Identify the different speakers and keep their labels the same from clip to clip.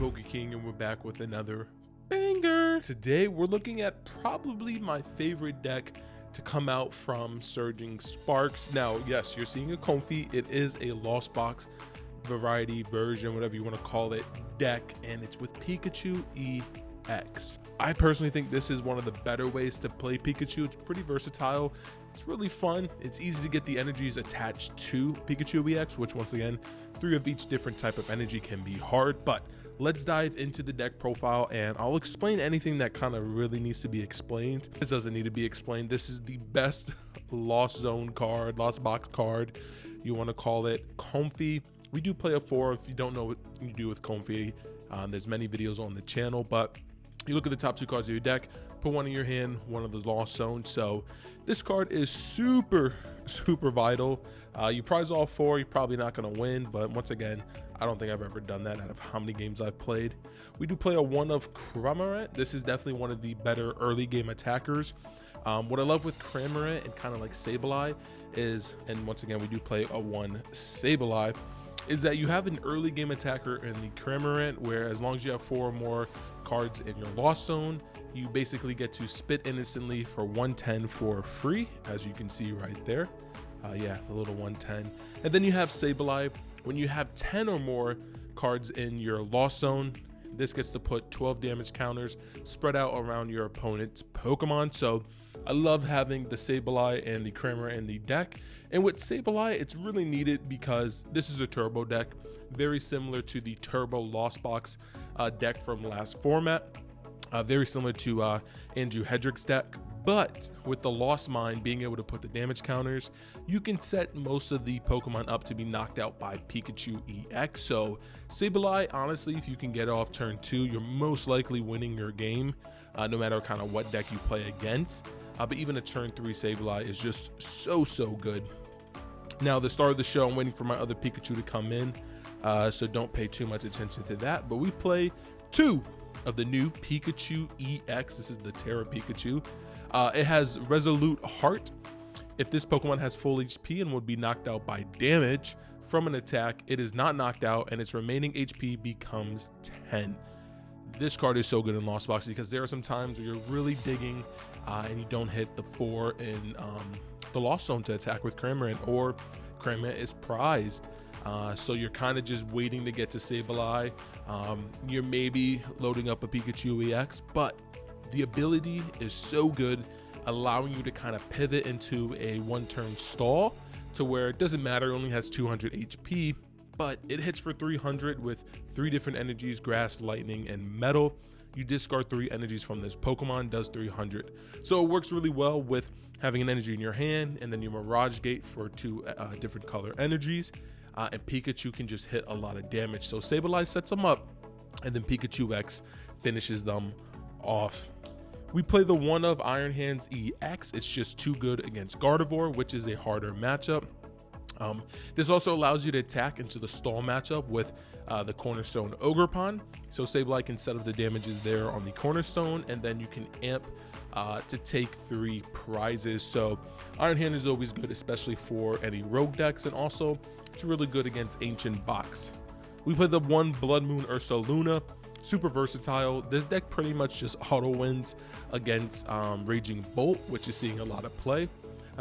Speaker 1: Poke King, and we're back with another banger. Today we're looking at probably my favorite deck to come out from Surging Sparks. Now, yes, you're seeing a Comfy. It is a Lost Box variety version, whatever you want to call it, deck, and it's with Pikachu EX. I personally think this is one of the better ways to play Pikachu. It's pretty versatile. It's really fun. It's easy to get the energies attached to Pikachu EX, which once again, 3 of each different type of energy can be hard, but let's dive into the deck profile and I'll explain anything that kind of really needs to be explained. This doesn't need to be explained. This is the best Lost Zone card, Lost Box card. You want to call it Comfy. We do play a 4 if you don't know what you do with Comfy. There's many videos on the channel, but you look at the top 2 cards of your deck, put one in your hand, one of the Lost Zone. So this card is super vital. You prize all 4, you're probably not going to win, but once again, I don't think I've ever done that out of how many games I've played. We do play a 1 of Cramorant. This is definitely one of the better early game attackers. What I love with Cramorant and kind of like Sableye is, and once again we do play a 1 Sableye, is that you have an early game attacker in the Cramorant where as long as you have 4 or more cards in your Lost Zone, you basically get to spit instantly for 110 for free, as you can see right there. Yeah, the little 110. And then you have Sableye. When you have 10 or more cards in your Lost Zone, this gets to put 12 damage counters spread out around your opponent's Pokemon. So I love having the Sableye and the Cramorant in the deck. And with Sableye, it's really needed because this is a turbo deck, very similar to the Turbo Lost Box deck from last format. Very similar to Andrew Hedrick's deck, but with the Lost Mine being able to put the damage counters, you can set most of the Pokemon up to be knocked out by Pikachu EX. So Sableye, honestly, if you can get off turn 2, you're most likely winning your game, no matter kind of what deck you play against. But even a turn 3 Sableye is just so good. Now, the start of the show, I'm waiting for my other Pikachu to come in, so don't pay too much attention to that. But we play 2 of the new Pikachu EX. This is the Terra Pikachu. It has Resolute Heart. If this Pokemon has full HP and would be knocked out by damage from an attack, it is not knocked out and its remaining HP becomes 10. This card is so good in Lost Box because there are some times where you're really digging and you don't hit the 4 in the Lost Zone to attack with Cramorant, or Cramorant is prized. So you're kind of just waiting to get to Sableye. You're maybe loading up a Pikachu EX, but the ability is so good, allowing you to kind of pivot into a 1-turn stall to where it doesn't matter, it only has 200 HP, but it hits for 300 with 3 different energies, grass, lightning, and metal. You discard 3 energies from this Pokemon, does 300. So it works really well with having an energy in your hand and then your Mirage Gate for 2 different color energies. And Pikachu can just hit a lot of damage. So Sableye sets them up and then Pikachu X finishes them off. We play the 1 of Iron Hands EX. It's just too good against Gardevoir, which is a harder matchup. This also allows you to attack into the stall matchup with the Cornerstone Ogerpon. So Sableye can set up the damages there on the Cornerstone, and then you can amp to take 3 prizes. So Iron Hand is always good, especially for any rogue decks, and also it's really good against Ancient Box. We play the 1 Blood Moon Ursaluna. Super versatile. This deck pretty much just auto wins against Raging Bolt, which is seeing a lot of play.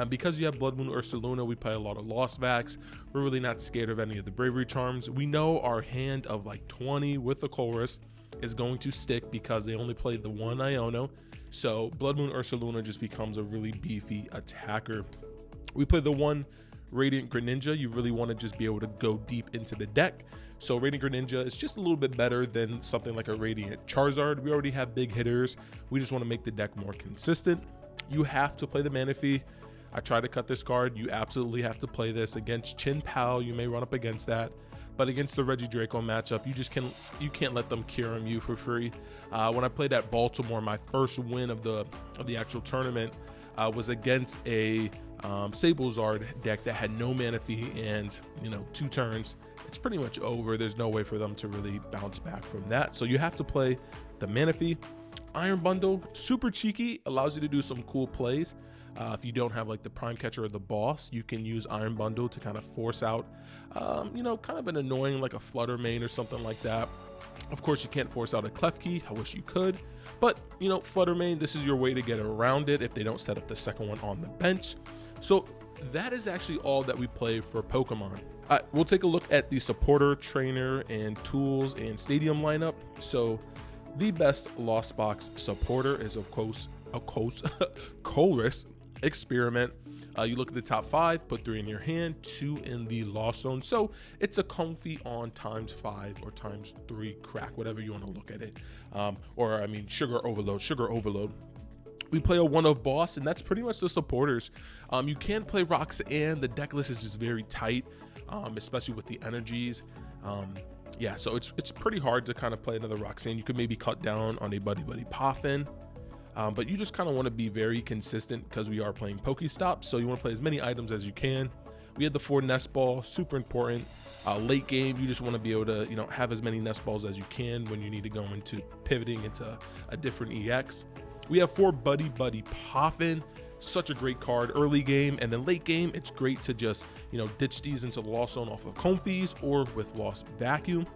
Speaker 1: Because you have Blood Moon Ursaluna, we play a lot of Lost Vax. We're really not scared of any of the Bravery Charms. We know our hand of like 20 with the Chorus is going to stick because they only play the 1 Iono. So Blood Moon Ursaluna just becomes a really beefy attacker. We play the 1 Radiant Greninja. You really want to just be able to go deep into the deck. So Radiant Greninja is just a little bit better than something like a Radiant Charizard. We already have big hitters. We just want to make the deck more consistent. You have to play the Manaphy. I tried to cut this card. You absolutely have to play this against Chin Pao. You may run up against that, but against the Regidraco matchup, you can't let them Kyurem you for free. When I played at Baltimore, my first win of the actual tournament was against a Sablezard deck that had no Manaphy, and 2 turns, it's pretty much over. There's no way for them to really bounce back from that. So you have to play the Manaphy. Iron Bundle, super cheeky, allows you to do some cool plays. If you don't have like the Prime Catcher or the Boss, you can use Iron Bundle to kind of force out, kind of an annoying like a Flutter Mane or something like that. Of course, you can't force out a Klefki. I wish you could. But, you know, Flutter Mane, this is your way to get around it if they don't set up the second one on the bench. So that is actually all that we play for Pokemon. We'll take a look at the supporter, trainer, and tools and stadium lineup. So the best Lost Box supporter is, of course, Colress Experiment. You look at the top 5, put 3 in your hand, 2 in the Lost Zone. So it's a Comfy on ×5 or ×3 crack, whatever you want to look at it. Or I mean, Sugar Overload. We play a 1-of Boss, and that's pretty much the supporters. You can play Roxanne. The deck list is just very tight, especially with the energies. Yeah, so it's pretty hard to kind of play another Roxanne. You could maybe cut down on a Buddy Poffin. But you just kind of want to be very consistent because we are playing Pokestops, so you want to play as many items as you can. We had the 4 Nest Ball, super important. Late game, you just want to be able to, you know, have as many Nest Balls as you can when you need to go into pivoting into a different EX. We have 4 Buddy Poffin, such a great card early game, and then late game, it's great to just, you know, ditch these into the Lost Zone off of Comfies or with Lost Vacuum.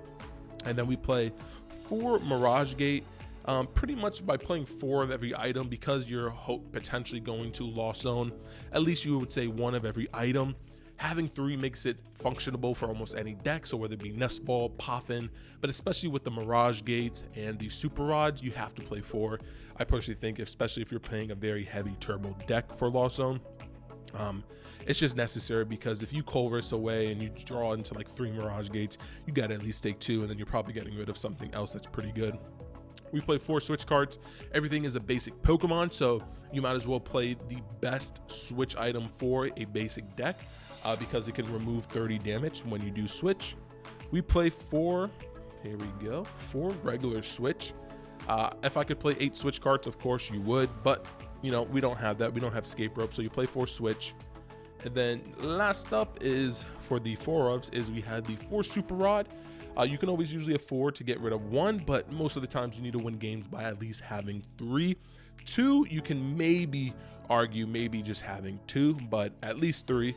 Speaker 1: And then we play 4 Mirage Gate. Pretty much by playing 4 of every item, because you're potentially going to Lost Zone, at least you would say 1 of every item. Having 3 makes it functionable for almost any deck, so whether it be Nest Ball, Poffin, but especially with the Mirage Gates and the Super Rods, you have to play 4. I personally think, especially if you're playing a very heavy turbo deck for Lost Zone, it's just necessary, because if you Colress away and you draw into like 3 Mirage Gates, you got to at least take 2, and then you're probably getting rid of something else that's pretty good. We play 4 switch cards. Everything is a basic Pokemon, so you might as well play the best switch item for a basic deck, because it can remove 30 damage when you do switch. We play 4, here we go, 4 regular switch. If I could play 8 switch cards, of course you would, but you know, we don't have that. We don't have escape rope, so you play 4 switch. And then last up is for the 4-ofs is we had the 4 Super Rod. You can always usually afford to get rid of 1, but most of the times you need to win games by at least having 3. 2, you can maybe argue maybe just having 2, but at least 3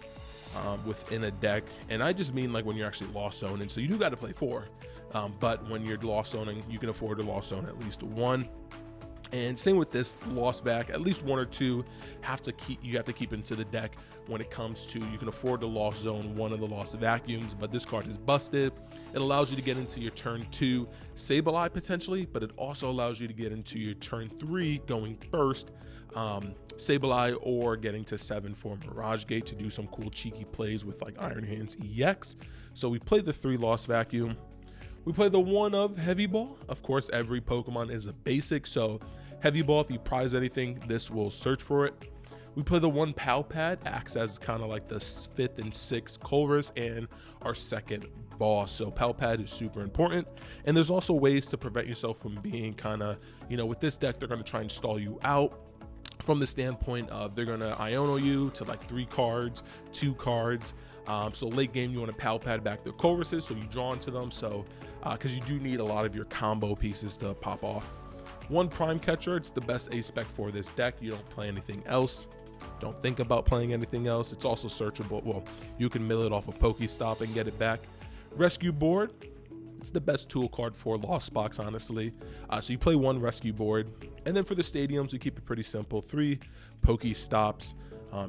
Speaker 1: within a deck. And I just mean like when you're actually Lost Zoning, so you do got to play 4. But when you're Lost Zoning, you can afford to Lost Zone at least 1. And same with this Lost Vac, at least 1 or 2 you have to keep into the deck when it comes to, you can afford to Lost Zone 1 of the Lost Vacuums, but this card is busted. It allows you to get into your turn 2 Sableye potentially, but it also allows you to get into your turn 3 going first Sableye, or getting to 7 for Mirage Gate to do some cool cheeky plays with like Iron Hands EX. So we play the 3 Lost Vacuum. We play the 1 of Heavy Ball. Of course, every Pokemon is a basic, so Heavy Ball, if you prize anything, this will search for it. We play the 1 Pal Pad, acts as kind of like the 5th and 6th Colress and our 2nd boss. So Pal Pad is super important. And there's also ways to prevent yourself from being kind of, you know, with this deck, they're going to try and stall you out from the standpoint of they're going to Iono you to like 3 cards, 2 cards. So late game, you want to Pal Pad back the Colresses so you draw into them. So because you do need a lot of your combo pieces to pop off. 1 Prime Catcher, it's the best ace spec for this deck. You don't play anything else. Don't think about playing anything else. It's also searchable. Well, you can mill it off a Pokestop and get it back. Rescue Board, it's the best tool card for Lost Box, honestly. So you play 1 Rescue Board. And then for the stadiums, we keep it pretty simple. 3 Pokestops.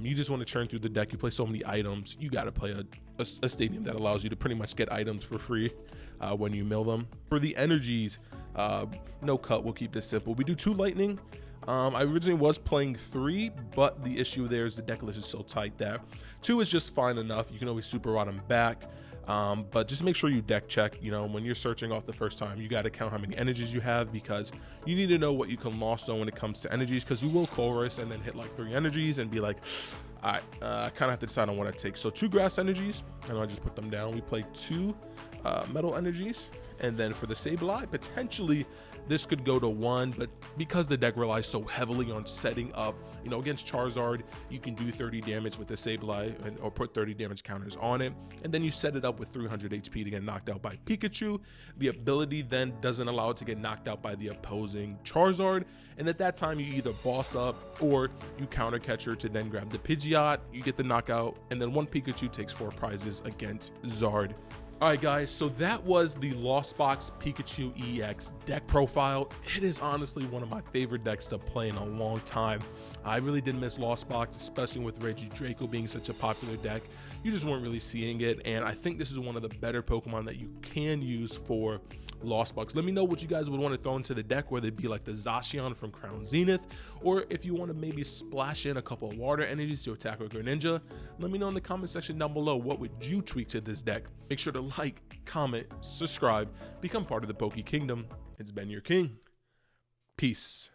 Speaker 1: You just want to churn through the deck. You play so many items. You got to play a stadium that allows you to pretty much get items for free when you mill them. For the energies, no cut. We'll keep this simple. We do 2 Lightning. I originally was playing 3, but the issue there is the deck list is so tight that 2 is just fine enough. You can always Super Rod them back. But just make sure you deck check. You know, when you're searching off the first time, you got to count how many energies you have, because you need to know what you can Lost Zone when it comes to energies, because you will Colress and then hit like 3 energies and be like, all right, I kind of have to decide on what I take. So 2 Grass energies, and I just put them down. We play 2 Metal energies, and then for the Sableye, potentially this could go to 1, but because the deck relies so heavily on setting up, you know, against Charizard, you can do 30 damage with the Sableye or put 30 damage counters on it, and then you set it up with 300 HP to get knocked out by Pikachu. The ability then doesn't allow it to get knocked out by the opposing Charizard, and at that time you either boss up or you counter catcher to then grab the Pidgeot, you get the knockout, and then 1 Pikachu takes 4 prizes against Zard. All right, guys, so that was the Lost Box Pikachu EX deck profile. It is honestly one of my favorite decks to play in a long time. I really did miss Lost Box, especially with Reggie Draco being such a popular deck. You just weren't really seeing it, and I think this is one of the better Pokemon that you can use for Lost Box. Let me know what you guys would want to throw into the deck, whether it be like the Zacian from Crown Zenith, or if you want to maybe splash in a couple of water energies to attack with Greninja. Let me know in the comment section down below, what would you tweak to this deck? Make sure to like, comment, subscribe, become part of the Poke Kingdom. It's been your king. Peace.